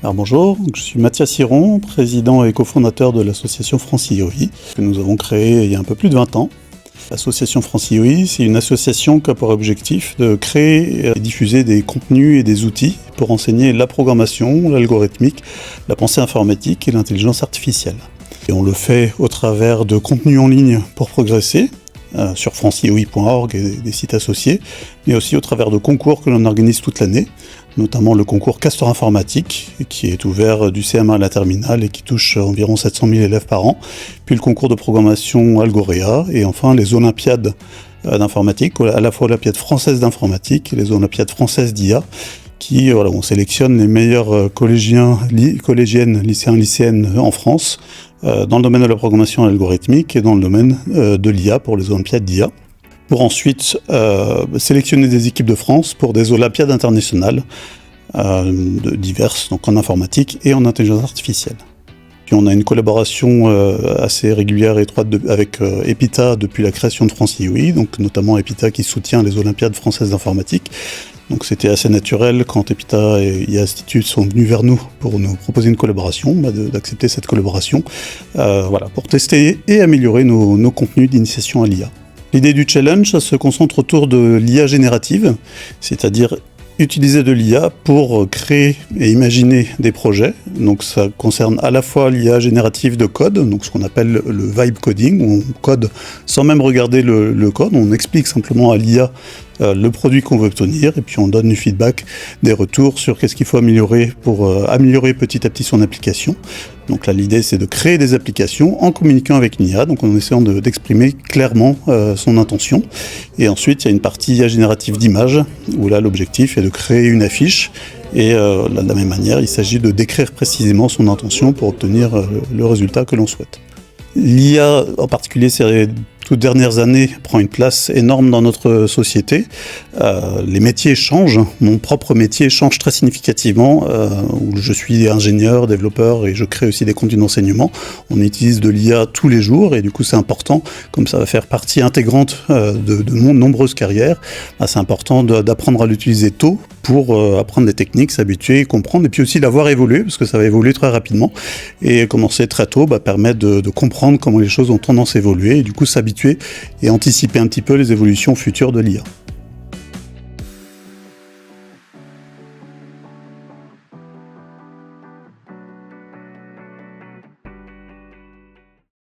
Alors bonjour, je suis Mathias Siron, président et cofondateur de l'association France-IOI, que nous avons créée il y a un peu plus de 20 ans. L'association France-IOI, c'est une association qui a pour objectif de créer et diffuser des contenus et des outils pour enseigner la programmation, l'algorithmique, la pensée informatique et l'intelligence artificielle. Et on le fait au travers de contenus en ligne pour progresser, sur francioi.org et des sites associés, mais aussi au travers de concours que l'on organise toute l'année, notamment le concours Castor Informatique, qui est ouvert du CM1 à la terminale et qui touche environ 700 000 élèves par an, puis le concours de programmation Algorea, et enfin les Olympiades d'informatique, à la fois Olympiades françaises d'informatique et les Olympiades françaises d'IA, qui, on sélectionne les meilleurs collégiennes, lycéens, lycéennes en France, dans le domaine de la programmation algorithmique et dans le domaine de l'IA pour les Olympiades d'IA, pour ensuite sélectionner des équipes de France pour des Olympiades internationales diverses, donc en informatique et en intelligence artificielle. Puis on a une collaboration assez régulière et étroite avec EPITA depuis la création de France-IOI, donc notamment EPITA qui soutient les Olympiades françaises d'informatique. Donc c'était assez naturel quand EPITA et IA Institute sont venus vers nous pour nous proposer une collaboration, d'accepter cette collaboration, pour tester et améliorer nos contenus d'initiation à l'IA. L'idée du challenge, ça se concentre autour de l'IA générative, c'est-à-dire utiliser de l'IA pour créer et imaginer des projets. Donc ça concerne à la fois l'IA générative de code, donc ce qu'on appelle le vibe coding, où on code sans même regarder le code, on explique simplement à l'IA le produit qu'on veut obtenir, et puis on donne du feedback, des retours sur qu'est-ce qu'il faut améliorer pour améliorer petit à petit son application. Donc là, l'idée, c'est de créer des applications en communiquant avec une IA, donc en essayant d'exprimer clairement son intention. Et ensuite, il y a une partie IA générative d'images, où là, l'objectif est de créer une affiche. Et de la même manière, il s'agit de décrire précisément son intention pour obtenir le résultat que l'on souhaite. L'IA, en particulier ces toutes dernières années, prend une place énorme dans notre société. Les métiers changent. Mon propre métier change très significativement, où je suis ingénieur, développeur et je crée aussi des contenus d'enseignement. On utilise de l'IA tous les jours et du coup c'est important, comme ça va faire partie intégrante de nombreuses carrières, c'est important d'apprendre à l'utiliser tôt pour apprendre des techniques, s'habituer, comprendre et puis aussi la voir évoluer parce que ça va évoluer très rapidement et commencer très tôt permet de comprendre comment les choses ont tendance à évoluer et du coup s'habituer et anticiper un petit peu les évolutions futures de l'IA.